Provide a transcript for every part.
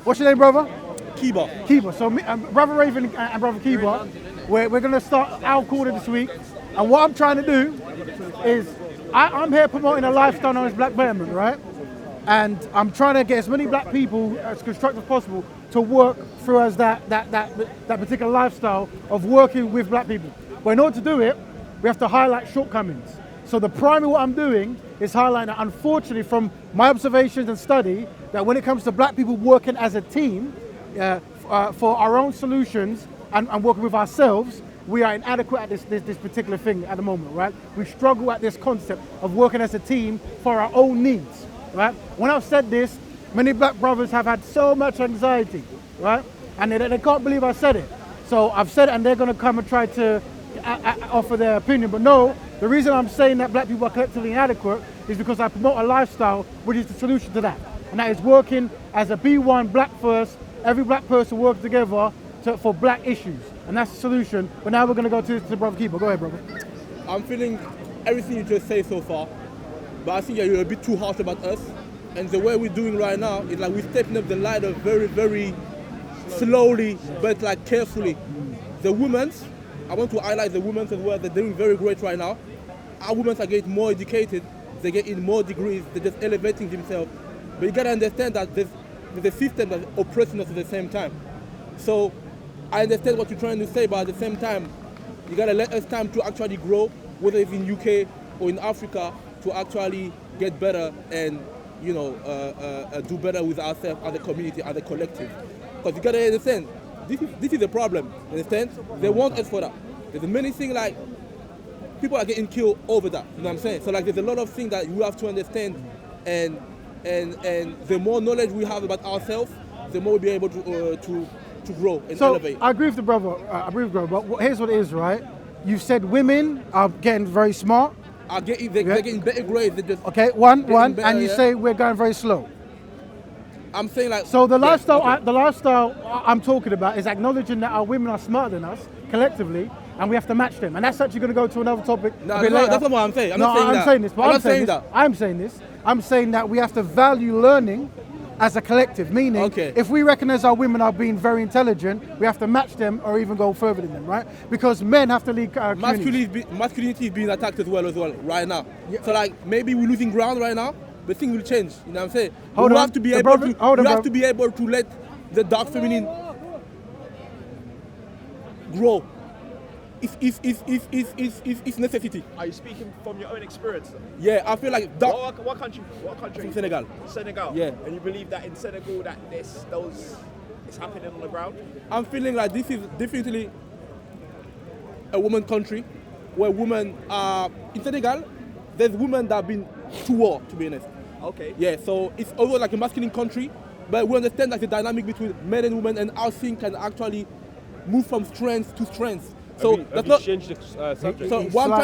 What's your name, brother? Kiba. Kiba. So me, Brother Raven and Brother Kiba, we're going to start our quarter this week. And what I'm trying to do is, I'm here promoting a lifestyle known as Black Betterment, right? And I'm trying to get as many black people as constructive as possible to work through as that particular lifestyle of working with black people. But in order to do it, we have to highlight shortcomings. So the primary what I'm doing is highlighting that, unfortunately, from my observations and study, that when it comes to black people working as a team for our own solutions and working with ourselves, we are inadequate at this particular thing at the moment, right? We struggle at this concept of working as a team for our own needs, right? When I've said this, many black brothers have had so much anxiety, right? And they can't believe I said it. So I've said it, and they're going to come and try to offer their opinion. But no, the reason I'm saying that black people are collectively inadequate is because I promote a lifestyle which is the solution to that. And that is working as a B1, black first, every black person working together for black issues. And that's the solution. But now we're going to go to Brother Keeper. Go ahead, brother. I'm feeling everything you just say so far, but I think you're a bit too harsh about us. And the way we're doing right now is like we're stepping up the ladder very, very slowly, but like carefully. The women's, I want to highlight the women's as well. They're doing very great right now. Our women are getting more educated. They're getting more degrees. They're just elevating themselves. But you gotta understand that there's a system that's oppressing us at the same time. So I understand what you're trying to say, but at the same time, you gotta let us time to actually grow, whether it's in UK or in Africa, to actually get better and do better with ourselves as a community, as a collective. Because you gotta understand, this is a problem. Understand? They want us for that. There's many things like people are getting killed over that. You know what I'm saying? So like there's a lot of things that we have to understand, and the more knowledge we have about ourselves, the more we'll be able to grow and elevate. I agree with the brother. But here's what it is, right? You said women are getting very smart. They're getting better grades. Okay, one, better, and you say we're going very slow. I'm saying like. So the lifestyle I'm talking about is acknowledging that our women are smarter than us collectively, and we have to match them. And that's actually going to go to another topic. No, that's not what I'm saying. I'm saying that we have to value learning as a collective, meaning if we recognize our women are being very intelligent, we have to match them or even go further than them, right? Because men have to lead masculinity is being attacked as well right now. Yeah. So like maybe we're losing ground right now, but things will change. You know what I'm saying? You have to be able to let the dark feminine grow. It's necessity. Are you speaking from your own experience? Yeah, I feel like that. What country? From Senegal. Senegal. Yeah. And you believe that in Senegal that it's happening on the ground? I'm feeling like this is definitely a woman country where women are in Senegal. There's women that have been to war, to be honest. Okay. Yeah, so it's also like a masculine country, but we understand that the dynamic between men and women and our thing can actually move from strength to strength. So have you changed the subject? So what I'm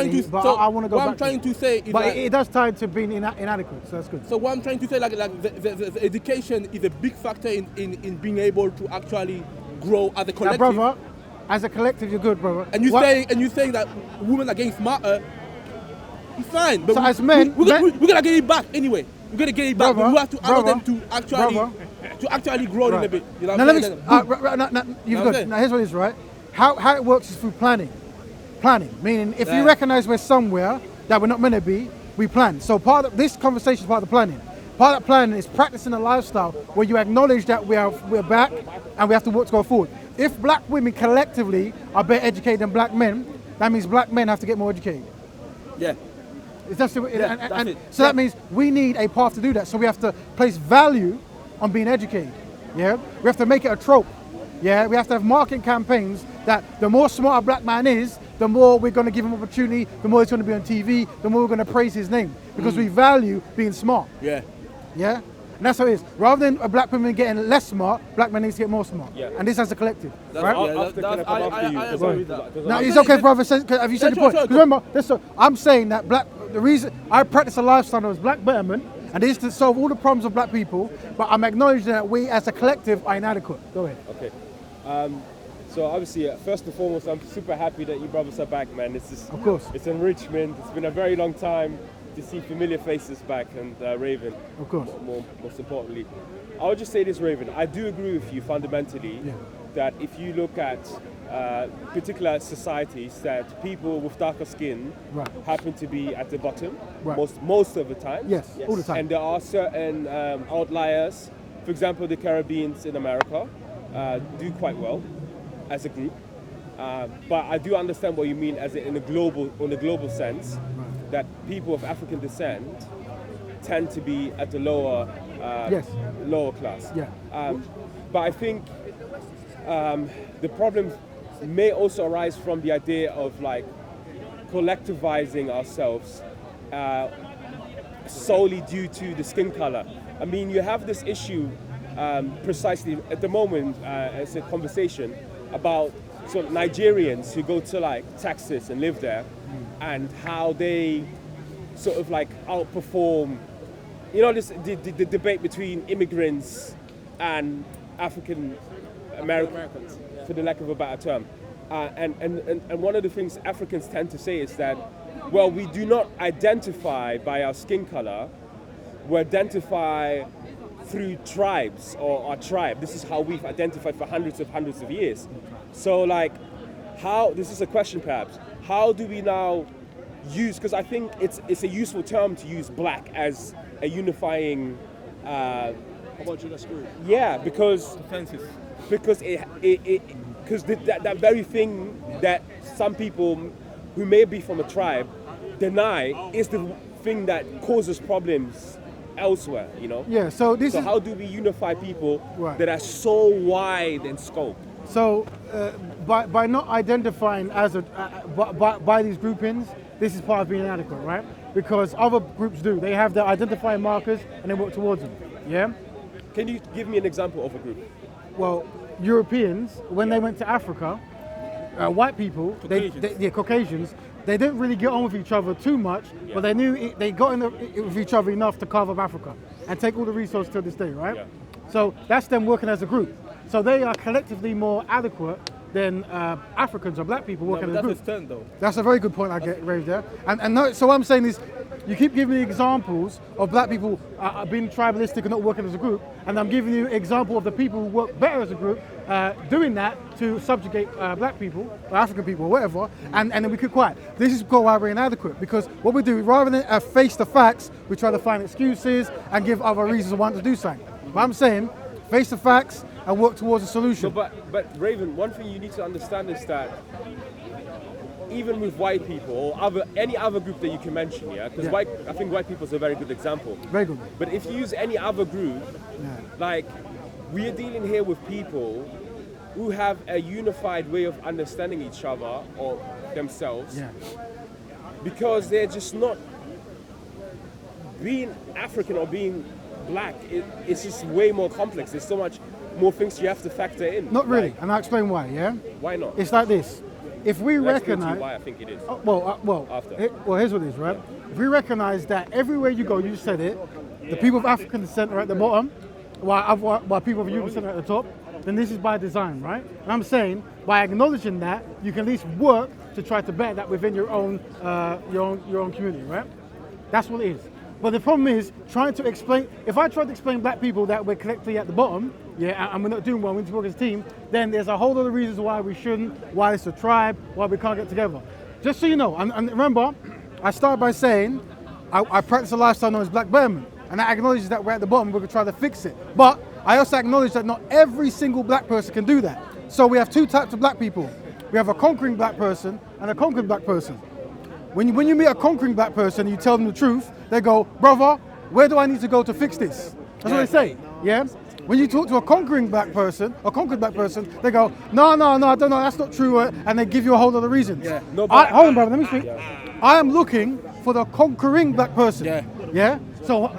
trying to say is but it does tie to being inadequate, so that's good. So what I'm trying to say, like the education is a big factor in being able to actually grow as a collective. Now, brother, as a collective, you're good, brother. And you're saying that women are getting smarter. It's fine, but so as men, we're gonna get it back anyway. We're gonna get it back. But we have to allow them to actually grow a little bit. You know what I'm saying? Now here's what it is, right? How it works is through planning. Planning, meaning if you recognize we're somewhere that we're not meant to be, we plan. So part of this conversation is part of the planning. Part of the planning is practicing a lifestyle where you acknowledge that we're back and we have to work to go forward. If black women collectively are better educated than black men, that means black men have to get more educated. Yeah. That means we need a path to do that. So we have to place value on being educated. Yeah, we have to make it a trope. Yeah, we have to have marketing campaigns that the more smart a black man is, the more we're going to give him opportunity, the more he's going to be on TV, the more we're going to praise his name because we value being smart. Yeah. Yeah, and that's how it is. Rather than a black woman getting less smart, black men need to get more smart. Yeah. And this as a collective, right? Now it's okay, brother. Have you said your point? Remember, I'm saying that the reason I practice a lifestyle is black betterment, and this is to solve all the problems of black people. But I'm acknowledging that we as a collective are inadequate. Go ahead. Okay. So obviously, first and foremost, I'm super happy that you brothers are back, man. Of course. It's enrichment. It's been a very long time. to see familiar faces back and Raven. Of course. Most importantly, I would just say this, Raven. I do agree with you fundamentally that if you look at particular societies, that people with darker skin happen to be at the bottom most of the time. Yes, all the time. And there are certain outliers. For example, the Caribbeans in America do quite well as a group. But I do understand what you mean on a global sense, that people of African descent tend to be at the lower class. Yeah. But I think the problem may also arise from the idea of like collectivizing ourselves solely due to the skin color. I mean, you have this issue precisely at the moment as a conversation about sort of Nigerians who go to like Texas and live there, and how they sort of like outperform, you know, the debate between immigrants and African Americans, for the lack of a better term. And one of the things Africans tend to say is that, well, we do not identify by our skin color, we identify through tribes or our tribe. This is how we've identified for hundreds of years. So like, this is a question perhaps, how do we now use, because I think it's a useful term to use black as a unifying How about you, that's good. yeah, because Offensive. that very thing that some people who may be from a tribe deny is the thing that causes problems elsewhere, you know? Yeah, so how do we unify people that are so wide in scope? So by not identifying as by these groupings, this is part of being inadequate, right? Because other groups do. They have their identifying markers and they work towards them. Yeah? Can you give me an example of a group? Well, Europeans, when they went to Africa, white people, Caucasians, they didn't really get on with each other too much, but they knew they got with each other enough to carve up Africa and take all the resources to this day, right? Yeah. So that's them working as a group. So they are collectively more adequate than Africans or black people working as a group. That's a turn though. That's a very good point I get raised there. And no, so what I'm saying is, you keep giving me examples of black people being tribalistic and not working as a group, and I'm giving you an example of the people who work better as a group doing that to subjugate black people, or African people, or whatever, and then we keep quiet. This is why we're inadequate, because what we do, rather than face the facts, we try to find excuses and give other reasons why to do something. But I'm saying, face the facts and work towards a solution. No, but Raven, one thing you need to understand is that even with white people or any other group that you can mention, because I think white people is a very good example. Very good. But if you use any other group, like we are dealing here with people who have a unified way of understanding each other or themselves, because they're just not being African or being black. It's just way more complex. There's so much more things you have to factor in. Not really, and I'll explain why. Yeah. Why not? It's like this. If we recognize, why I think it is. After. Here's what it is, right? If we recognize that everywhere you go, you said it, the people of African descent are at the bottom, while people of European descent are at the top, then this is by design, right? And I'm saying, by acknowledging that, you can at least work to try to better that within your own community, right? That's what it is. But the problem is trying to explain. If I try to explain black people that we're collectively at the bottom, and we're not doing well, we need to work as a team, then there's a whole lot of reasons why we shouldn't, why it's a tribe, why we can't get together. Just so you know, and remember, I started by saying I practice a lifestyle known as Black Bearman, and that acknowledges that we're at the bottom, we're going to try to fix it. But I also acknowledge that not every single black person can do that. So we have two types of black people. We have a conquering black person and a conquered black person. When you meet a conquering black person and you tell them the truth, they go, brother, where do I need to go to fix this? That's what they say, yeah? When you talk to a conquered black person, they go, no, I don't know, that's not true, and they give you a whole lot of reasons. Yeah. No, hold on, brother, let me speak. I am looking for the conquering black person. Yeah? So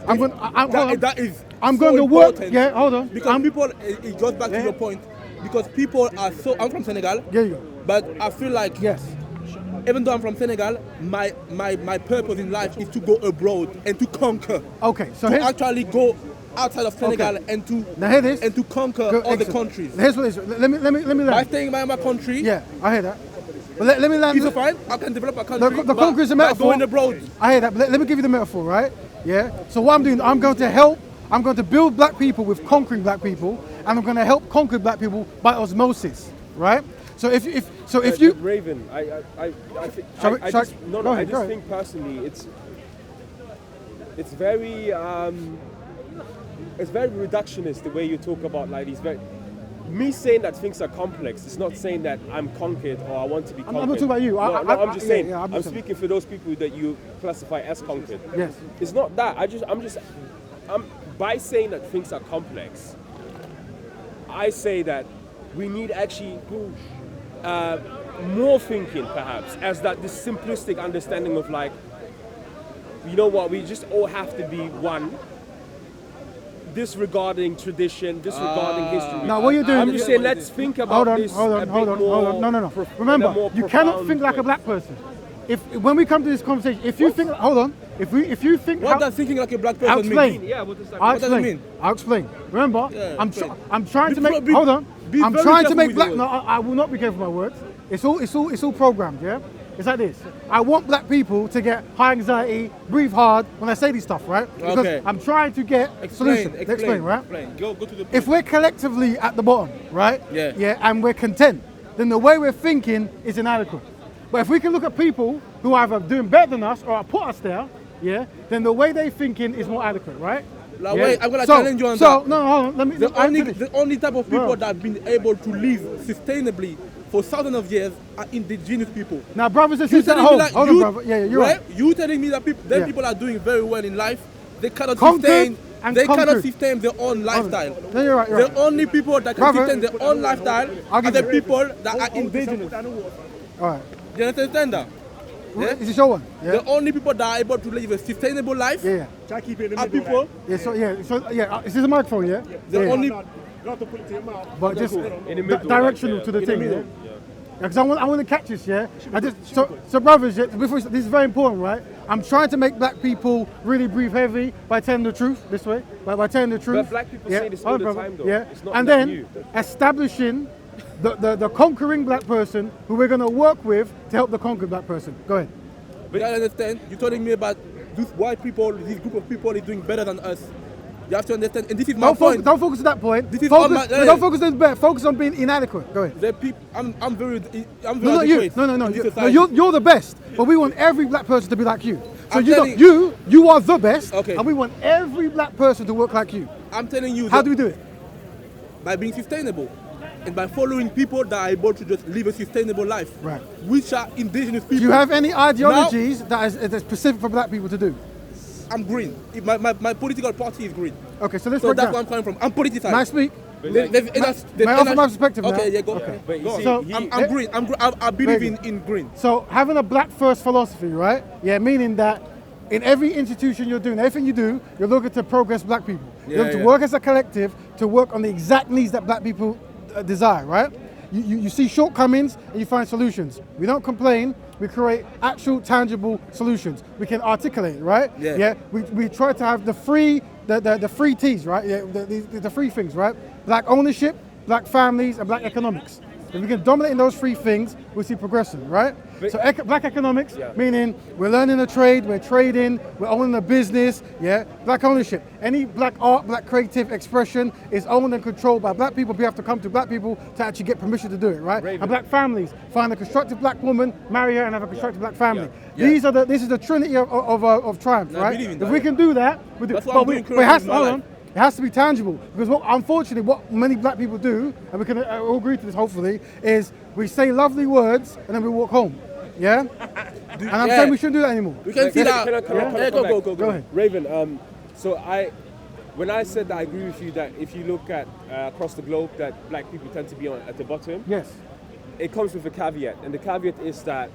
I'm going to work. Yeah, hold on. Because people, it goes back to your point, because people are so, I'm from Senegal, but I feel like, even though I'm from Senegal, my purpose in life is to go abroad and to conquer. Okay, so to actually go outside of Senegal and to conquer all the countries. Here's what it is. Let me by staying by my country. Yeah, I hear that. But let me land. It's fine. I can develop a country. The conquer is a metaphor. Going abroad. I hear that. But let me give you the metaphor, right? Yeah. So what I'm doing, I'm going to help. I'm going to build black people with conquering black people, and I'm going to help conquer black people by osmosis, right? So if you Raven, I just think personally it's very reductionist the way you talk about like these very. Me saying that things are complex, it's not saying that I'm conquered or I want to be conquered. I'm not talking about you. I'm just saying. Yeah, I'm speaking for those people that you classify as conquered. Yes. It's not that. I'm by saying that things are complex. I say that we need actually more thinking, perhaps, as that this simplistic understanding of like, you know what, we just all have to be one. Disregarding tradition, disregarding history. Now, what you're doing? I'm just saying, let's think about this. Hold on. No. Remember, you cannot think like a black person. When we come to this conversation, if you think, hold on, if you think, what does thinking like a black person mean? Yeah, what does that mean? What does it mean? I'll explain. Remember, Yeah, I'm trying to make. Hold on. I'm trying to make black. No, I will not be careful with my words. It's all programmed. Yeah. It's like this. I want black people to get high anxiety, breathe hard when I say these stuff, right? Because Okay. I'm trying to get solutions. Explain, right? Explain. Go to the. If we're collectively at the bottom, right? Yeah. And we're content, then the way we're thinking is inadequate. But if we can look at people who are either doing better than us or put us there, yeah, then the way they're thinking is more adequate, right? Like, wait, I'm gonna challenge you on that. No, hold on. Let me. The only type of people Bro. that have been able to live sustainably for thousands of years are indigenous people. Now, brothers and You sisters at telling me home, that hold on, brother. Yeah, you're right. You telling me that people, Yeah. people are doing very well in life. They cannot Conquered sustain. and They cannot conquered. sustain their own lifestyle. No, you're right. The only people that can Brother. sustain their own lifestyle I'll are give the you- people that are indigenous. All right. Do you understand that? Yeah? Is it your one? Yeah. The only people that are able to live a sustainable life Yeah. Try keep it in the are middle. people. Yeah. Is this a microphone? Yeah. The Yeah. only You don't have to put it to your mouth. But just In the middle, directional like, to the in thing, the middle. yeah? Because I want to catch this, yeah. So brothers, yeah, this is very important, right? I'm trying to make black people really breathe heavy by telling the truth this way, by telling the truth. But black people say this all Hold the on, brother. time, though. Yeah, It's not and that then new. establishing the conquering black person who we're going to work with to help the conquered black person. Go ahead. But I understand. You're telling me about these white people, this group of people is doing better than us. You have to understand, and this is my point. Don't focus on that point. This is Focus, on my- don't focus on that. Focus on being inadequate. Go ahead. The people, I'm very No, not you. adequate No. in this No, society. you're the best. But we want every black person to be like you. So I'm you telling- you are the best. Okay. And we want every black person to work like you. I'm telling you How that do we do it? by being sustainable and by following people that are able to just live a sustainable life, Right. which are indigenous people. Do you have any ideologies that is specific for black people to do? I'm green. My political party is green. Okay, so let's So break that's down. where I'm coming from. I'm politicized. May I speak? May I offer my perspective now? Okay, yeah, go. Okay. But you Go see, on. he- I'm green. I believe Very in green. So having a black first philosophy, right? Yeah, meaning that in every institution you're doing, everything you do, you're looking to progress black people. You're looking to Yeah. work as a collective to work on the exact needs that black people desire, right? You see shortcomings and you find solutions. We don't complain, we create actual tangible solutions. We can articulate, right? Yeah. We try to have the three T's, right? Yeah, the three things, right? Black ownership, black families, and black economics. If we can dominate in those three things, we'll see progression, right? But- So black economics, Yeah. meaning we're learning a trade, we're trading, we're owning a business, yeah? Black ownership. Any black art, black creative expression is owned and controlled by black people. We have to come to black people to actually get permission to do it, right? Raven. And black families, find a constructive black woman, marry her, and have a constructive black family. Yeah. This is the trinity of triumph, I right? believe in If that, we yeah. can do that, we do. That's what But I'm we, doing but it has currently to, in my hold life. on. It has to be tangible because unfortunately, what many black people do, and we can all agree to this hopefully, is we say lovely words and then we walk home. Yeah? And I'm Yeah. saying we shouldn't do that anymore. We can see that. Can I Yeah, come back? go. Go ahead. Raven, so when I said that I agree with you that if you look at across the globe that black people tend to be at the bottom, Yes. it comes with a caveat, and the caveat is that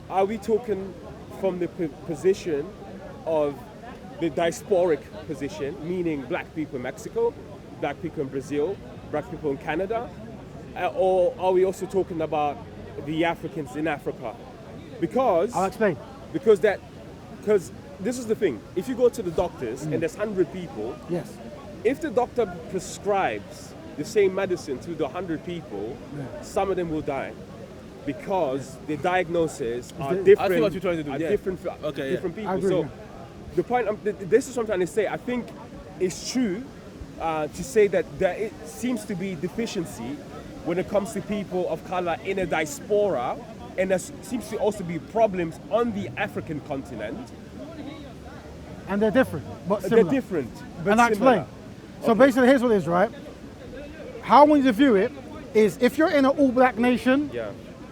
are we talking from the position of the diasporic position, meaning black people in Mexico, black people in Brazil, black people in Canada, or are we also talking about the Africans in Africa? Because I'll explain. because this is the thing. If you go to the doctors and there's 100 people, Yes. if the doctor prescribes the same medicine to the 100 people, some of them will die. because the diagnoses are the- different. I see what you're trying to do, Are yeah. different for Okay, yeah. different I people. agree, So yeah. the point, this is what I'm trying to say. I think it's true to say that there seems to be deficiency when it comes to people of color in a diaspora, and there seems to also be problems on the African continent. And they're different, but similar. They're different, but And I similar. explain. So basically, here's what it is, right? How I want you to view it is if you're in an all-black nation, Yeah.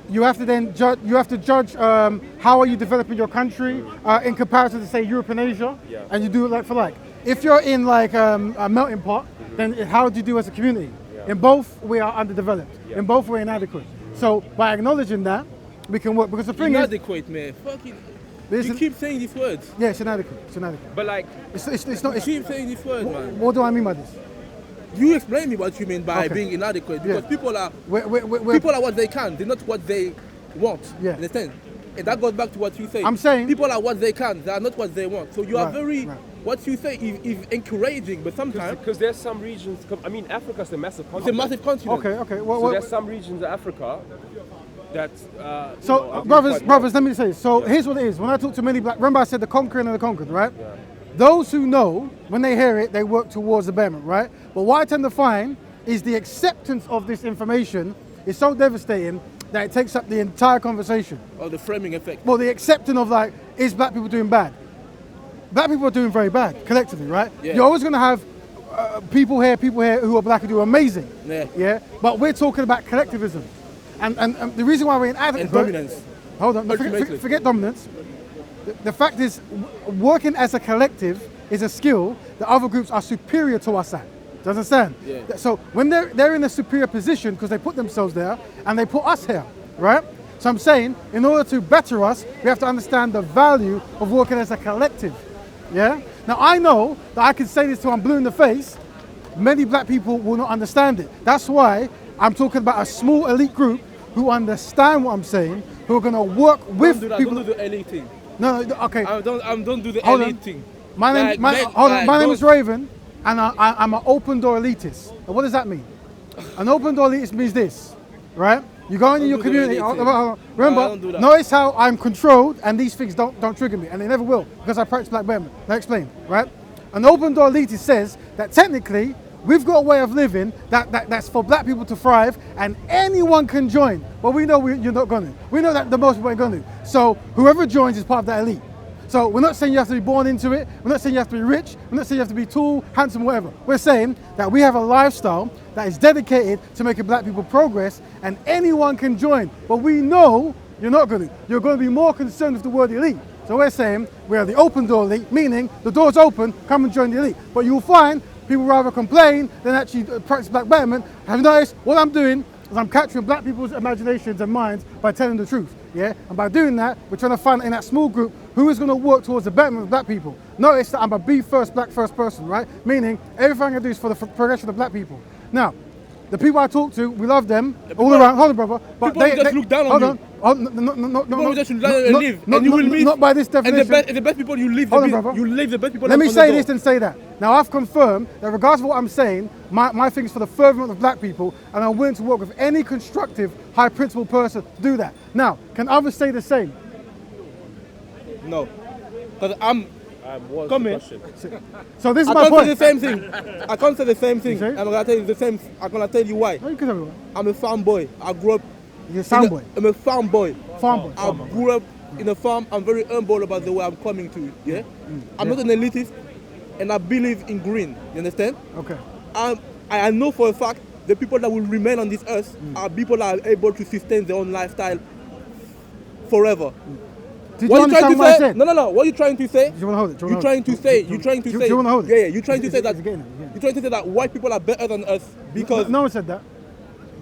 you have to then judge. You have to judge how are you developing your country in comparison to say Europe and Asia, Yeah. and you do it like for like. If you're in like a melting pot, then how do you do as a community? Yeah. In both, we are underdeveloped. Yeah. In both, we're inadequate. So by acknowledging that, we can work. Because the thing is, Inadequate, man. Fucking. this You is- keep saying these words. yeah, it's inadequate. It's inadequate. But like, It's not. You It's, keep saying these words, man. what do I mean by this? You explain me what you mean by Okay. being inadequate, because Yeah. people are We're people are what they can. They're not what they want. Yeah. Understand? And that goes back to what you say. I'm saying- people are what they can. They are not what they want. So you are Right, very. right. What you say is encouraging, but sometimes because there's some regions. I mean, Africa's a massive it's a continent. massive continent. okay. Well, So there's some regions of Africa that. So, are doing brothers, quite brothers, well. let me say. So here's what it is. When I talk to many black, remember I said the conquering and the conquered, right? Those who know, when they hear it, they work towards the betterment, right? But what I tend to find is the acceptance of this information is so devastating that it takes up the entire conversation. Or the framing effect. Well, the accepting of like, is black people doing bad? Black people are doing very bad collectively, right? Yeah. You're always going to have people here who are black who do amazing. Yeah. But we're talking about collectivism, and the reason why we're inadequate. And dominance. Hold on, no, Ultimately. forget dominance. The fact is, working as a collective is a skill that other groups are superior to us at. Do you understand? Yeah. So when they're in a superior position because they put themselves there and they put us here, right? So I'm saying, in order to better us, we have to understand the value of working as a collective. Yeah? Now I know that I can say this till I'm blue in the face. Many black people will not understand it. That's why I'm talking about a small elite group who understand what I'm saying, who are going to work with Don't do that. people. Don't do the elite thing. No, okay. Don't do the Hold elite on. thing. My name, my name is Raven, and I'm an open door elitist. And what does that mean? An open door elitist means this, right? You go into Don't your do the community. elite thing. Remember, No, don't do that. notice how I'm controlled, and these things don't trigger me, and they never will because I practice black bearment. Now explain, right? An open door elitist says that technically we've got a way of living that's for black people to thrive, and anyone can join. But we know you're not going to. We know that the most people ain't going to. So whoever joins is part of that elite. So we're not saying you have to be born into it. We're not saying you have to be rich. We're not saying you have to be tall, handsome, whatever. We're saying that we have a lifestyle that is dedicated to making black people progress, and anyone can join. But we know you're not going to. You're going to be more concerned with the word elite. So we're saying we are the open door elite, meaning the door's open, come and join the elite. But you'll find people rather complain than actually practice black betterment. Have you noticed what I'm doing is I'm capturing black people's imaginations and minds by telling the truth, yeah? And by doing that, we're trying to find in that small group who is going to work towards the betterment of black people. Notice that I'm a be first, black first person, right? Meaning everything I do is for the progression of black people. Now, the people I talk to, we love them all around. Hold on, brother. But people just look down on hold you. on. Oh, no, People just should learn and live, and you will meet. Not by this definition. And the best people you live, Hold on, brother. you live the best people. Let me on the say door. this and say that. Now I've confirmed that regardless of what I'm saying, my thing is for the furtherment of black people, and I'm willing to work with any constructive, high principle person to do that. Now, can others say the same? No, because I'm. What's Come the here. question? So this is I my can't point. say the same thing. I can't say the same thing. You say? I'm gonna tell you the same. I'm gonna tell you why. No, you can tell me. I'm a farm boy. I grew up. You're a sound boy. I'm a farm boy. Farm boy. I grew up in a farm. I'm very humble about the way I'm coming to it. Yeah. I'm not an elitist, and I believe in green. You understand? Okay. I know for a fact the people that will remain on this earth are people that are able to sustain their own lifestyle forever. Did What you you trying understand to what I say? said? No. What you trying to say? Do you want to hold it? Do you You're wanna trying hold to it? say. You're trying to Do say. you want to hold it? Yeah. You're trying to say that. It's getting it, yeah. You're trying to say that white people are better than us because No one said that.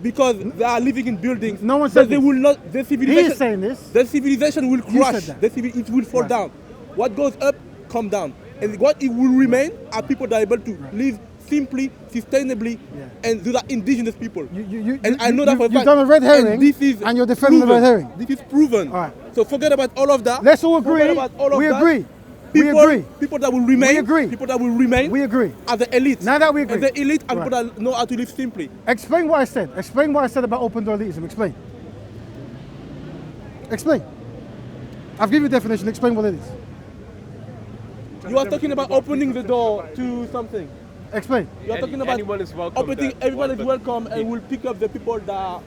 because they are living in buildings. No one but said they this. will not. The He civilization. is saying this. The civilization will You crash. said that. It will fall Right. down. What goes up, come down. And what it will remain are people that are able to live simply, sustainably, Yeah. and those are indigenous people. You, and I know that for a you've fact. done a red herring, and this is and you're defending the red herring. This is proven. All right. So forget about all of that. Let's all agree. Forget about all of We that. agree. We People, agree. people that will remain. We agree. People that will remain. We agree. Are the elite. Now that we agree. And the elite are Right. people that know how to live simply. Explain what I said. Explain what I said about open door elitism. Explain. Explain. I've given you a definition. Explain what it is. You are talking about opening the door to something. Explain. You are talking about anyone is welcome. opening, everyone is welcome, and we'll pick up the people that are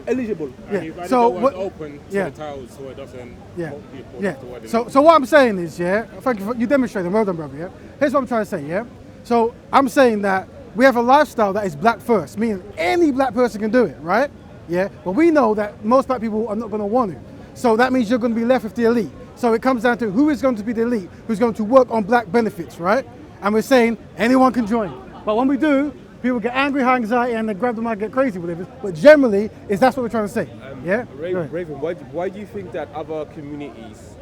eligible. Yeah. You've So so what? open to Yeah. the towels so it doesn't Yeah. hold people Yeah. to what they So what I'm saying is, yeah. Thank you for you demonstrating. Well done, brother. Yeah. Here's what I'm trying to say. Yeah. So I'm saying that we have a lifestyle that is black first, meaning any black person can do it, right? Yeah. But we know that most black people are not going to want to. So that means you're going to be left with the elite. So it comes down to who is going to be the elite, who's going to work on black benefits, right? And we're saying anyone can join. But when we do, people get angry, high anxiety, and they grab the mic and get crazy with it. But generally, that's what we're trying to say. Yeah? Go ahead. Raven, why do you think that other communities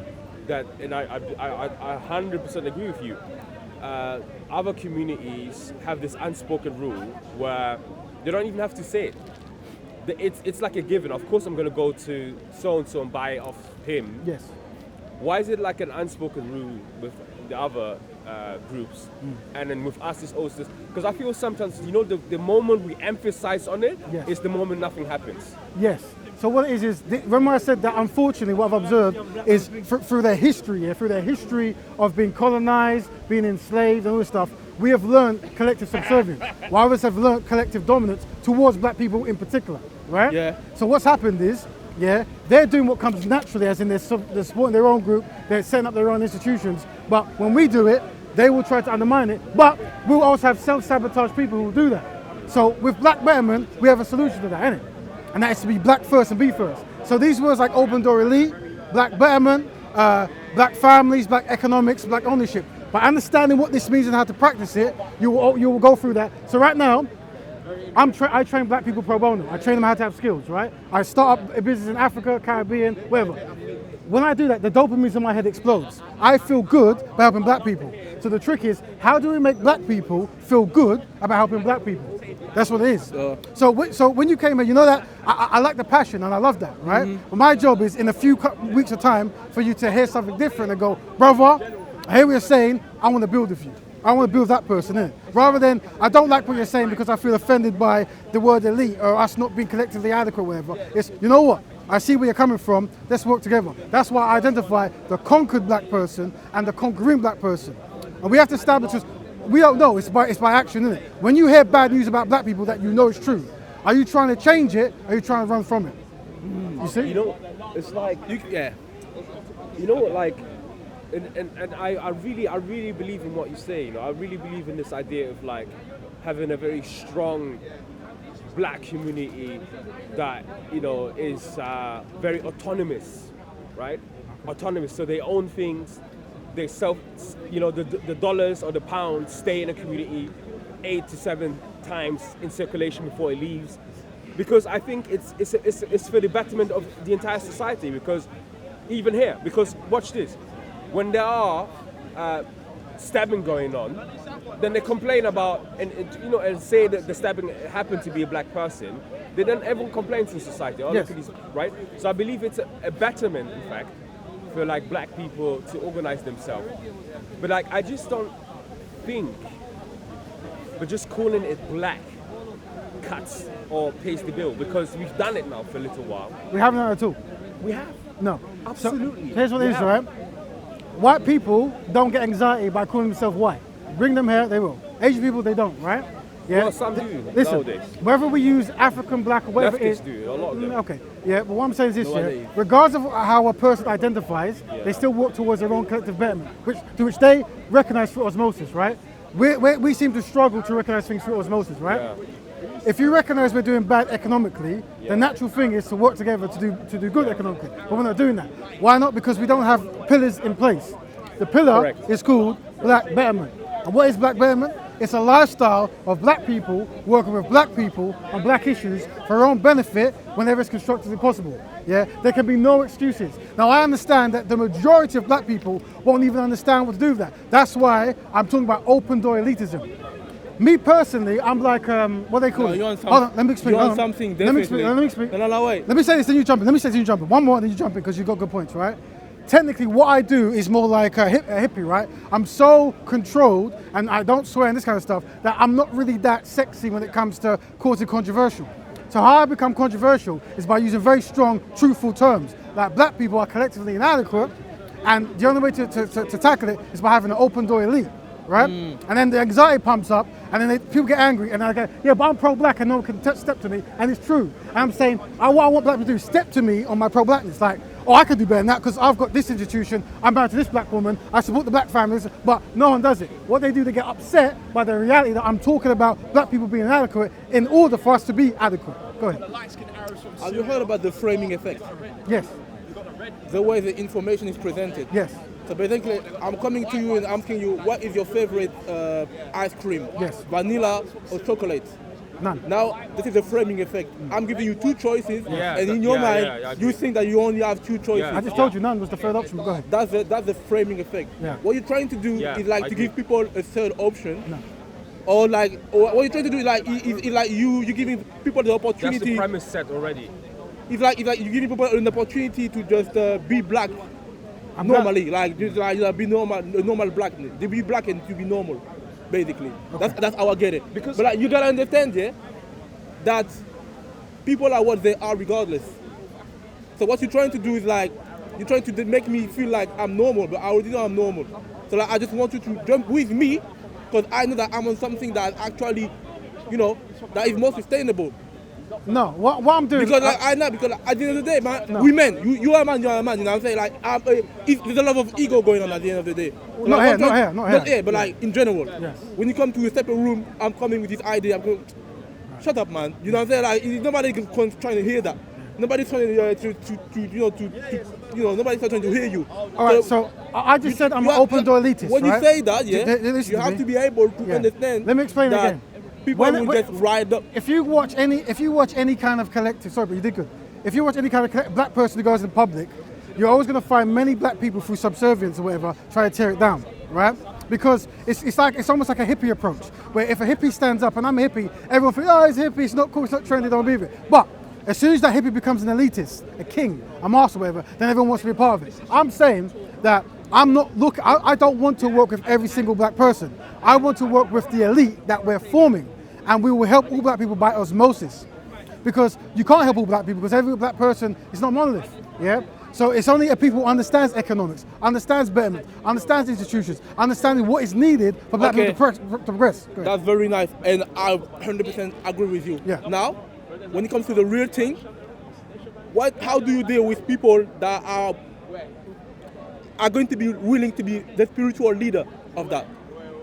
that, and I 100% agree with you, other communities have this unspoken rule where they don't even have to say it. It's like a given. Of course I'm going to go to so-and-so and buy it off him. Yes. Why is it like an unspoken rule with the other groups, and then with us it's also this? Because I feel sometimes, you know, the moment we emphasize on it Yes. is the moment nothing happens. Yes. So what it is remember I said that unfortunately what I've observed is through their history, through their history of being colonized, being enslaved and all this stuff, we have learned collective subservience. While others have learned collective dominance towards black people in particular, right? Yeah. So what's happened is, they're doing what comes naturally, as in they're supporting their own group, they're setting up their own institutions, but when we do it, they will try to undermine it, but we'll also have self-sabotage people who will do that. So with black betterment, we have a solution to that, innit? And that is to be black first and be first. So these words like open door elite, black betterment, black families, black economics, black ownership. By understanding what this means and how to practice it, you will go through that. So right now, I train black people pro bono. I train them how to have skills, right? I start up a business in Africa, Caribbean, wherever. When I do that, the dopamine in my head explodes. I feel good by helping black people. So the trick is, how do we make black people feel good about helping black people? That's what it is. So when you came here, you know that I like the passion and I love that, right? But my job is in a few weeks of time for you to hear something different and go, brother, here we're saying, I want to build with you. I want to build that person in. Rather than, I don't like what you're saying because I feel offended by the word elite or us not being collectively adequate, whatever. It's, you know what? I see where you're coming from. Let's work together. That's why I identify the conquered black person and the conquering black person. And we have to establish this. We don't know. It's by action, isn't it? When you hear bad news about black people that you know is true, are you trying to change it or are you trying to run from it? You see? You know, it's like, you know what, like, and I really believe in what you say. You know, I really believe in this idea of like having a very strong black community that, you know, is very autonomous, right? Autonomous, so they own things. They you know, the dollars or the pounds stay in a community 8 to 7 times in circulation before it leaves, because I think it's for the betterment of the entire society. Because even here, because watch this, when there are stabbing going on, then they complain about and say that the stabbing happened to be a black person. Then everyone complains in society. Oh, Yes. look at these, right? So I believe it's a betterment, in fact, for like black people to organize themselves. But like, I just don't think, but just calling it black cuts or pays the bill, because we've done it now for a little while. We haven't done it at all. We have. No. Absolutely. So here's what it We is, have. right? White people don't get anxiety by calling themselves white. Bring them here, they will. Asian people, they don't, right? Yeah. Well, some do Listen, nowadays. whether we use African, black, or whatever it is. Leftists do, a lot of them. Okay, yeah, but what I'm saying is this, No, I yeah, hear you. regardless of how a person identifies, they still work towards their own collective betterment, which they recognize through osmosis, right? We seem to struggle to recognize things through osmosis, right? Yeah. If you recognize we're doing bad economically, the natural thing is to work together to do good economically. But we're not doing that. Why not? Because we don't have pillars in place. The pillar Correct. is called black betterment. And what is black betterment? It's a lifestyle of black people working with black people on black issues for their own benefit whenever it's constructively possible. Yeah, there can be no excuses. Now I understand that the majority of black people won't even understand what to do with that. That's why I'm talking about open door elitism. Me personally, I'm like, what they call No, it? you're on Hold on, let me explain. You're on Hold on. something, Let me explain. definitely. Let me explain. No, wait. Let me say this, then you jump in. Let me say this, then you jump in. One more, then you jump in, because you've got good points, right? Technically, what I do is more like a hippie, right? I'm so controlled, and I don't swear and this kind of stuff, that I'm not really that sexy when it comes to causing controversial. So how I become controversial is by using very strong, truthful terms. Like black people are collectively inadequate, and the only way to tackle it is by having an open door elite, right? And then the anxiety pumps up, and then people get angry, and I go, yeah, but I'm pro-black and no one can step to me, and it's true. And I'm saying, what I want black people to do is step to me on my pro-blackness. Like, oh, I could do better than that because I've got this institution, I'm married to this black woman, I support the black families, but no one does it. What they do, they get upset by the reality that I'm talking about black people being inadequate in order for us to be adequate. Go ahead. Have you heard about the framing effect? Yes, The way the information is presented. yes, So basically, I'm coming to you and asking you, what is your favorite ice cream? Yes. Vanilla or chocolate? none. Now, this is a framing effect. I'm giving you two choices, Yeah, and in your yeah, mind, yeah, I agree. you think that you only have two choices. I just told you none was the third option, but go ahead. That's the framing effect. Yeah. What you're trying to do Yeah, is like I to agree. give people a third option. No. Or what you're trying to do is like you giving people the That's the opportunity. premise set already. It's like you're giving people an opportunity to just be black I'm normally, like just like be normal blackness. They be black and to be normal, basically. That's how I get it. But like you gotta understand, yeah, that people are what they are regardless. So what you're trying to do is like you're trying to make me feel like I'm normal, but I already know I'm normal. So like I just want you to jump with me, because I know that I'm on something that actually, that is more sustainable. No, what I'm doing Because I know, because at the end of the day, man, we men, you are a man, you are a man, you know what I'm saying? Like, there's a lot of ego going on at the end of the day. So Not like, here, not here. but like, in general. Yes. When you come to a separate room, I'm coming with this idea, I'm going, shut up, man. You know what I'm saying? Like, nobody is trying to hear that. Nobody's trying nobody's trying to hear you. All right, so I just said I'm an open door elitist, When right? you say that, yeah, Listen you to have me. to be able to Yeah. understand. Let me explain that again. People When- will just ride up. If you watch any kind of collective, sorry, but you did good. If you watch any kind of black person who goes in public, you're always going to find many black people through subservience or whatever try to tear it down, right? Because it's almost like a hippie approach, where if a hippie stands up and I'm a hippie, everyone thinks, oh, he's a hippie, it's not cool, it's not trendy, don't believe it. But as soon as that hippie becomes an elitist, a king, a master, whatever, then everyone wants to be a part of it. I'm saying that I don't want to work with every single black person. I want to work with the elite that we're forming, and we will help all black people by osmosis. Because you can't help all black people, because every black person is not monolith, yeah? So it's only a people who understands economics, understands betterment, understands institutions, understanding what is needed for black people to progress. Go ahead. That's very nice, and I 100% agree with you. Yeah. Now, when it comes to the real thing, how do you deal with people that are going to be willing to be the spiritual leader of that?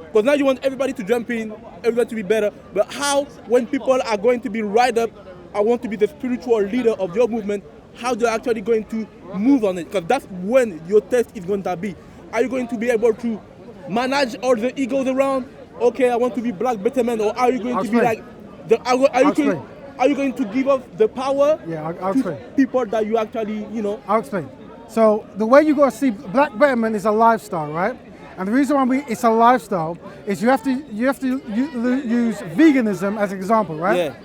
Because now you want everybody to jump in, everybody to be better, but how, when people are going to be right up, I want to be the spiritual leader of your movement, how they're actually going to move on it? Because that's when your test is going to be. Are you going to be able to manage all the egos around? Okay, I want to be black betterment, or are you going to be like, are you going to give up the power I'll to explain. people that you actually, I'll explain. So the way you got to see black betterment is a lifestyle, right? And the reason why it's a lifestyle is you have to use veganism as an example, right? Yeah.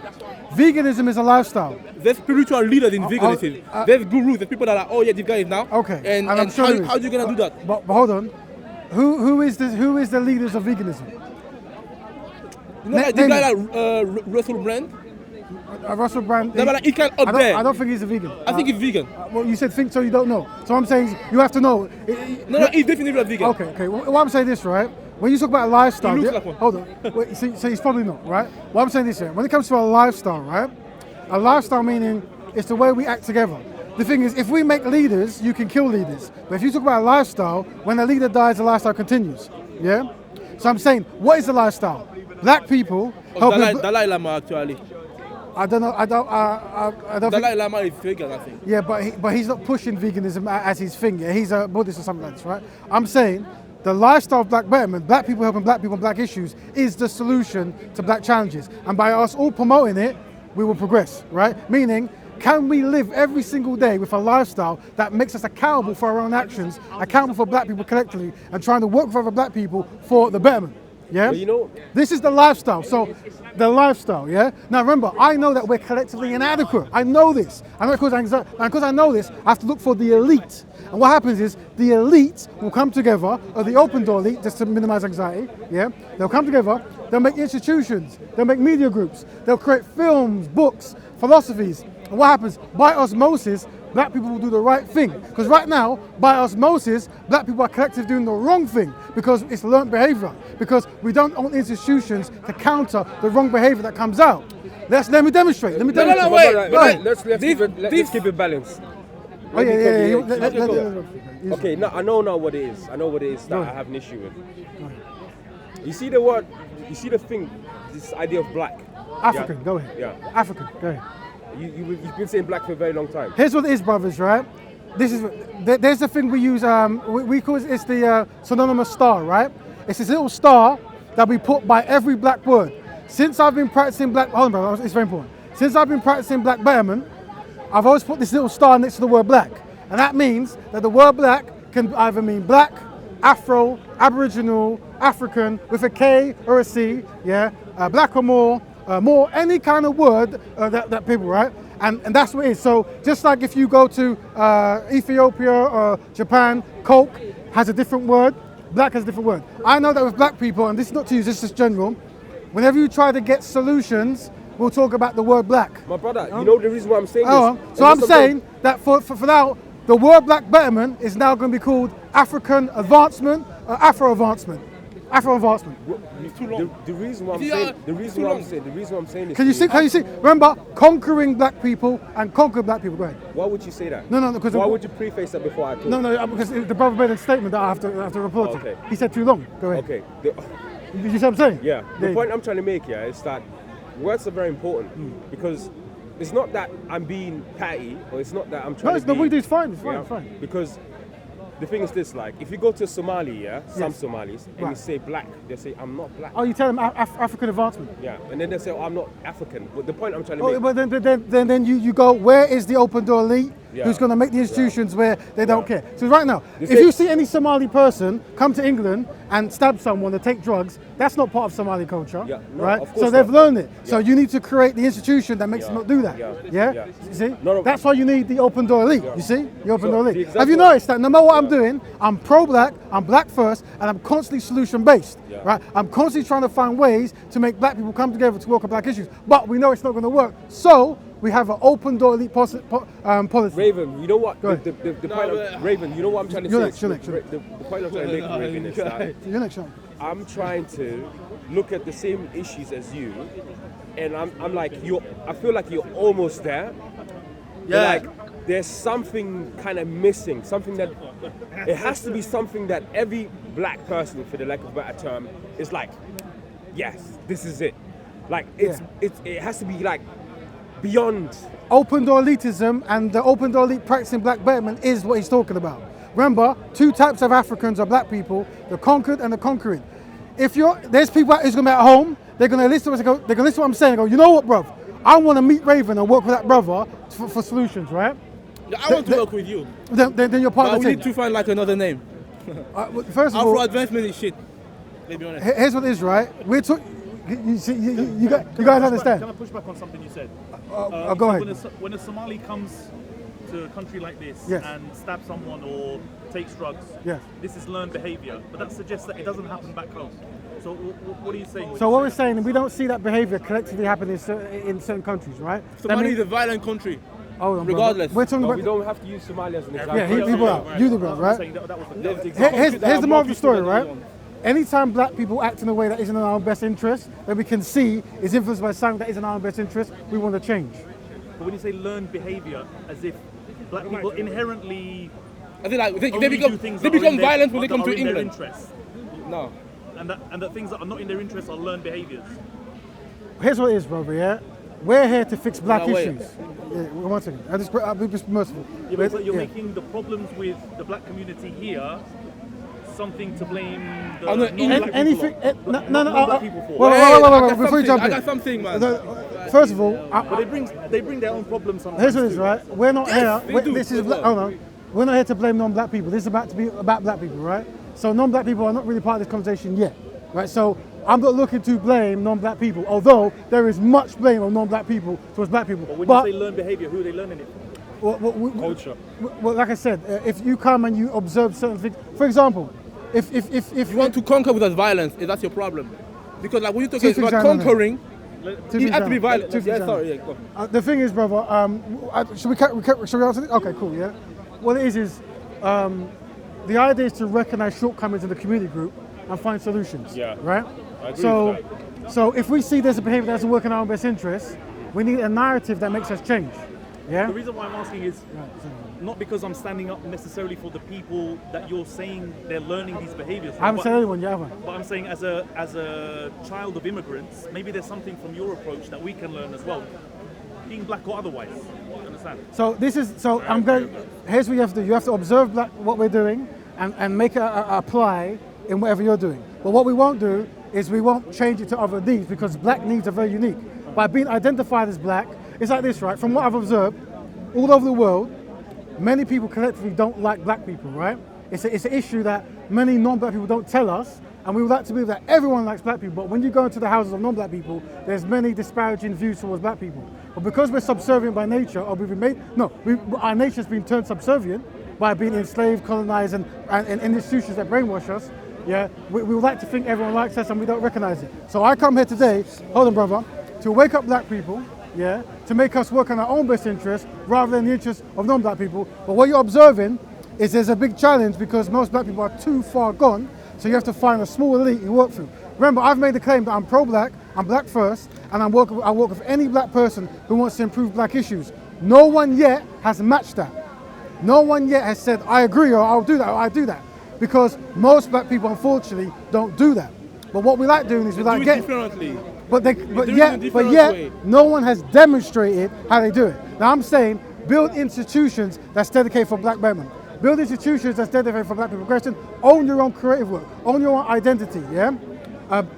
Veganism is a lifestyle. There's spiritual leaders in veganism. There's gurus, there's people that are, oh yeah, this guy is now. Okay. And I'm sure there is. how are you gonna do that? But hold on, who is the leaders of veganism? You know, like this guy like Russell Brand. Russell Brand. No, but like, he can't up there. I don't think he's a vegan. I think he's vegan. Well, you said think so, you don't know. So I'm saying you have to know. No, he's definitely a vegan. Okay. Well, I'm saying this, right? When you talk about a lifestyle, He looks like one. hold on. Wait, so he's probably not, right? Well, I'm saying this here. When it comes to a lifestyle, right? A lifestyle meaning it's the way we act together. The thing is, if we make leaders, you can kill leaders. But if you talk about a lifestyle, when the leader dies, the lifestyle continues. Yeah. So I'm saying, what is the lifestyle? Black people. Dalai Lama actually. I don't know. I don't. Dalai Lama is vegan, I think. Yeah, but he's not pushing veganism as his thing. Yeah? He's a Buddhist or something like this, right? I'm saying the lifestyle of black betterment, black people helping black people on black issues, is the solution to black challenges. And by us all promoting it, we will progress, right? Meaning, can we live every single day with a lifestyle that makes us accountable for our own actions, accountable for black people collectively, and trying to work with other black people for the betterment? Yeah? But This is the lifestyle. So, the lifestyle, yeah? Now remember, I know that we're collectively inadequate. I know this. I know because I know this, I have to look for the elite. And what happens is, the elite will come together, or the open door elite, just to minimize anxiety, yeah? They'll come together, They'll make institutions. They'll make media groups. They'll create films, books, philosophies. And what happens? By osmosis, black people will do the right thing. Because right now, by osmosis, black people are collectively doing the wrong thing because it's learned behavior. Because we don't own institutions to counter the wrong behavior that comes out. Let me demonstrate. Let me demonstrate. wait. Let's keep it balanced. Oh yeah. Okay, now I know now what it is. I know what it is that I have an issue with. You see the word, you see the thing, this idea of black. African, Yeah? go ahead. Yeah. African, go ahead. You've been saying black for a very long time. Here's what it is, brothers, right? There's the thing we use, we call it's the synonymous star, right? It's this little star that we put by every black word. Since I've been practicing black, hold on, brother, it's very important. Since I've been practicing black betterment, I've always put this little star next to the word black. And that means that the word black can either mean black, Afro, Aboriginal, African, with a K or a C, yeah? Black or more, any kind of word that people, right? And that's what it is. So just like if you go to Ethiopia or Japan, Coke has a different word, black has a different word. I know that with black people, and this is not to use, this is general, whenever you try to get solutions, we'll talk about the word black. My brother, you know the reason why I'm saying this? So I'm saying that for now, the word black betterment is now going to be called African advancement, Afro advancement. Afro advancement. The reason why I'm saying this. Can you see? Remember, conquering black people and conquer black people. Go ahead. Why would you say that? No, because why would you preface that before I talk? No, because the brother made a statement that I have to report. Okay. He said too long. Go ahead. Okay. You see what I'm saying? Yeah. The point I'm trying to make here is that words are very important because it's not that I'm being petty or it's not that I'm trying to be... No, we do. It's fine. It's fine. Because the thing is this, like, if you go to Somali, some Somalis, and you say black, they say, I'm not black. Oh, you tell them African advancement. Yeah, and then they say, oh, I'm not African. But the point I'm trying to make... But then you go, where is the open door elite who's going to make the institutions where they don't care? So right now, if you see any Somali person come to England and stab someone or take drugs, that's not part of Somali culture, right? So they've learned it. So you need to create the institution that makes them not do that. Yeah? You see? That's why you need the open door elite. You see? The open door elite. Have you noticed that no matter what I'm doing, I'm pro-black, I'm black first, and I'm constantly solution-based, right? I'm constantly trying to find ways to make black people come together to work on black issues. But we know it's not going to work. So we have an open door elite policy. Raven, you know what? The point Raven, you know what I'm trying to say? The point I'm trying to make, Raven, is that I'm trying to look at the same issues as you, and I'm like, I feel like you're almost there. Yeah. Like, there's something kind of missing, something that, it has to be something that every black person, for the lack of a better term, is like, yes, this is it. Like, it has to be like, beyond. Open door elitism and the open door elite practicing black betterment is what he's talking about. Remember, two types of Africans are black people, the conquered and the conquering. There's people who's going to be at home, they're going to listen to what I'm saying and go, you know what, bruv? I want to meet Raven and work with that brother for solutions, right? Yeah, I want to work with you. Then you're part of the team. We need to find like another name. First of all, Afro advancement is shit. Let's be honest. Here's what it is, right? We're talking. You guys understand? Can I push back on something you said? Go ahead. When a Somali comes to a country like this Yes. and stabs someone or takes drugs, Yes. this is learned behavior, but that suggests that it doesn't happen back home. So what are you saying? So what we're saying, we don't see that behavior collectively happen in certain countries, right? Somalia is a violent country. Regardless. We're talking about. We don't have to use Somalia as an example. Yeah, you the brother, right? Here's the moral of the story, right? Anytime black people act in a way that isn't in our best interest, that we can see is influenced by something that isn't in our best interest, we want to change. But when you say learned behavior, as if black people inherently, I think like they become violent when they come to England. No. And that things that are not in their interest are learned behaviors. Here's what it is, brother. Yeah, we're here to fix black issues. Yeah, one second. I'll be just merciful. Yeah, but you're making the problems with the black community here something to blame the non-black people for. Wait, before you jump in. I got something, man. First of all, but they bring their own problems sometimes. Here's what it is, right? We're not here. This is We're not here to blame non-black people. This is about to be about black people, right? So non-black people are not really part of this conversation yet, right? So I'm not looking to blame non-black people, although there is much blame on non-black people towards black people. But when you say learn behavior, who are they learning it from? Culture. Well, like I said, if you come and you observe certain things, for example, if you want to conquer with us violence, that's your problem. Because like when you talk Two about things conquering, Two it things has to be down. violent. Two Yeah, things down. sorry, yeah, go. The thing is, brother, should we answer this? Okay, cool, yeah. What it is, the idea is to recognize shortcomings in the community group and find solutions. Yeah. Right? I agree So, with so if we see there's a behavior that doesn't work in our own best interest, we need a narrative that makes us change. Yeah? The reason why I'm asking is not because I'm standing up necessarily for the people that you're saying they're learning these behaviors from. I haven't said anyone yet, have I? But I'm saying as a child of immigrants, maybe there's something from your approach that we can learn as well, being black or otherwise. You understand? So I'm going. Here's what you have to do. You have to observe what we're doing and make it apply in whatever you're doing. But what we won't do is we won't change it to other needs because black needs are very unique. By being identified as black, it's like this, right? From what I've observed, all over the world, many people collectively don't like black people, right? It's an issue that many non-black people don't tell us, and we would like to believe that everyone likes black people, but when you go into the houses of non-black people, there's many disparaging views towards black people. But because we're subservient by nature, or our nature's been turned subservient by being enslaved, colonized, and institutions that brainwash us, yeah, we would like to think everyone likes us and we don't recognize it. So I come here today, hold on brother, to wake up black people, yeah, to make us work on our own best interest rather than the interests of non-black people. But what you're observing is there's a big challenge because most black people are too far gone, so you have to find a small elite you work through. Remember, I've made the claim that I'm pro-black, I'm black first, and I work with any black person who wants to improve black issues. No one yet has matched that. No one yet has said, I agree, or I'll do that, or I do that. Because most black people, unfortunately, don't do that. But what we like doing is we like getting... differently. But yet, no one has demonstrated how they do it. Now I'm saying, build institutions that's dedicated for black men. Build institutions that's dedicated for black people progression. Own your own creative work. Own your own identity, yeah?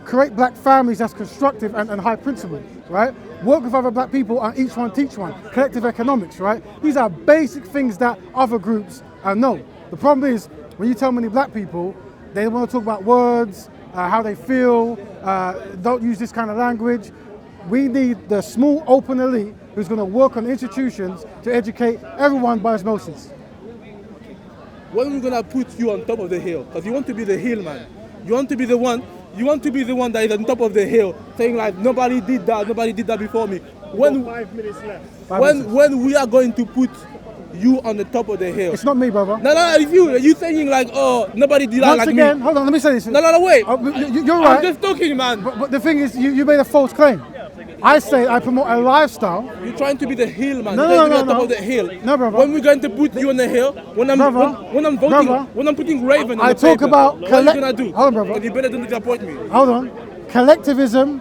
Create black families that's constructive and high principled, right? Work with other black people and each one teach one. Collective economics, right? These are basic things that other groups know. The problem is, when you tell many black people, they want to talk about words, how they feel, don't use this kind of language. We need the small open elite who's going to work on institutions to educate everyone by osmosis. When are we going to put you on top of the hill? Because you want to be the hill man. You want to be the one that is on top of the hill, saying like, nobody did that before me. When 5 minutes left. When we are going to put you on the top of the hill? It's not me, brother. No, it's you. You're saying like, oh, nobody did that like me. Once again, hold on, let me say this. No, wait. You're right. I'm just talking, man. But the thing is, you made a false claim. I say I promote a lifestyle. You're trying to be the hill, man. No, You're no, on no, top no. of the hill. No, brother. When we're going to put you on the hill, when I'm voting, Brother. when I'm putting Raven on I the talk paper, about what are you gonna do? Hold on, brother. But you better don't disappoint me. Hold on. Collectivism,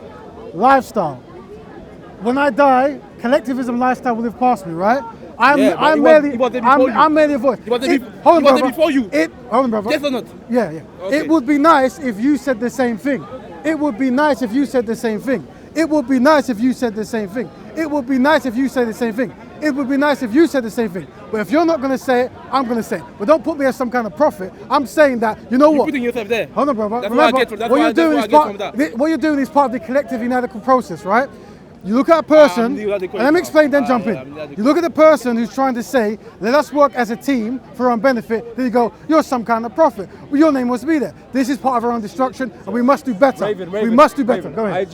lifestyle. When I die, collectivism, lifestyle will live past me, right? I'm merely a voice. Hold on, brother. Before you. Hold on, brother. Yes or not? Yeah. Okay. It would be nice if you said the same thing. It would be nice if you said the same thing. It would be nice if you said the same thing. It would be nice if you said the same thing. It would be nice if you said the same thing. But if you're not going to say it, I'm going to say it. But don't put me as some kind of prophet. I'm saying that, you know what? You're putting yourself there. Hold on, brother. That's Remember, what you're doing is part of the collective inadequate process, right? You look at a person, and let me explain, then jump in. You look at the person who's trying to say, let us work as a team for our own benefit, then you go, you're some kind of prophet. Well, your name must be there. This is part of our own destruction, and we must do better. Raven, we must do better. Raven, Go ahead.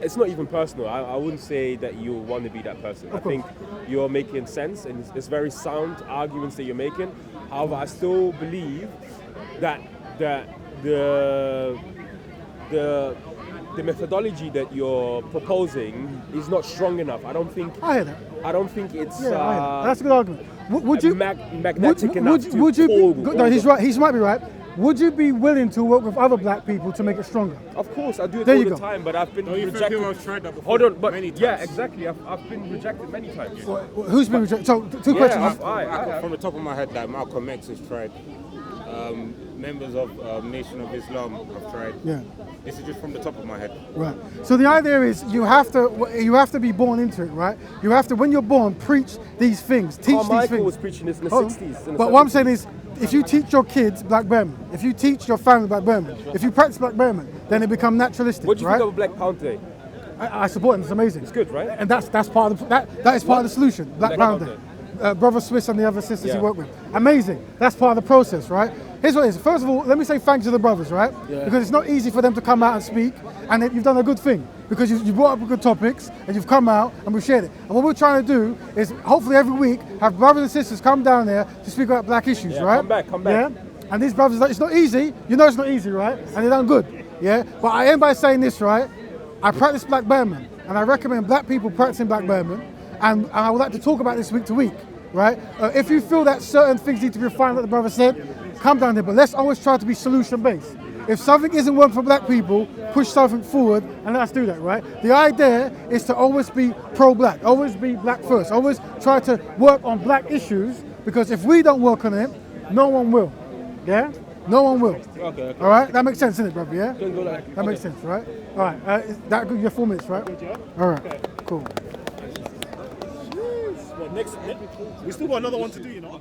It's not even personal. I wouldn't say that you want to be that person. I think you're making sense, and it's very sound arguments that you're making. However, I still believe that the methodology that you're proposing is not strong enough. I don't think. I hear that. I don't think it's. I hear that. That's a good argument. Would you magnetic enough would you pull? no, he's right. He might be right. Would you be willing to work with other black people to make it stronger? Of course, I do it There all you the go. time, but I've been No, you've rejected. tried that before. Hold on, but many times. yeah, exactly. I've been rejected many times. Who's been rejected? So, two questions. I have. From the top of my head, like Malcolm X has tried. Members of Nation of Islam have tried. Yeah. This is just from the top of my head. Right. So the idea is you have to be born into it, right? You have to, when you're born, preach these things, teach these Michael things. was preaching this in the Hold on. 60s. in the But what I'm 70s. saying is, if you teach your kids black Burman, if you teach your family black Burman, if you practice black Burman, then it becomes naturalistic. What do you right? think of a Black Pound Day? I support him. It's amazing. It's good, right? And that's part of that is part of the solution. Black Pound Day. Brother Swiss and the other sisters Yeah. you work with. Amazing. That's part of the process, right? Here's what it is. First of all, let me say thanks to the brothers, right? Yeah. Because it's not easy for them to come out and speak, and you've done a good thing because you brought up good topics and you've come out and we've shared it. And what we're trying to do is hopefully every week have brothers and sisters come down there to speak about black issues, Yeah, right? come back. Yeah. And these brothers, it's not easy. You know it's not easy, right? And they've done good. Yeah. But I end by saying this, right? I practice black bearment, and I recommend black people practicing black bearment. And I would like to talk about this week to week, right? If you feel that certain things need to be refined, like the brother said, come down there. But let's always try to be solution-based. If something isn't working for black people, push something forward, and let's do that, right? The idea is to always be pro-black, always be black first, always try to work on black issues, because if we don't work on it, no one will, yeah? No one will. Okay. All right, that makes sense, isn't it, brother, yeah? Don't go like That makes sense, right? All right, is that good? Your 4 minutes, right? All right, cool. Well, next, we still got another one to do, you know.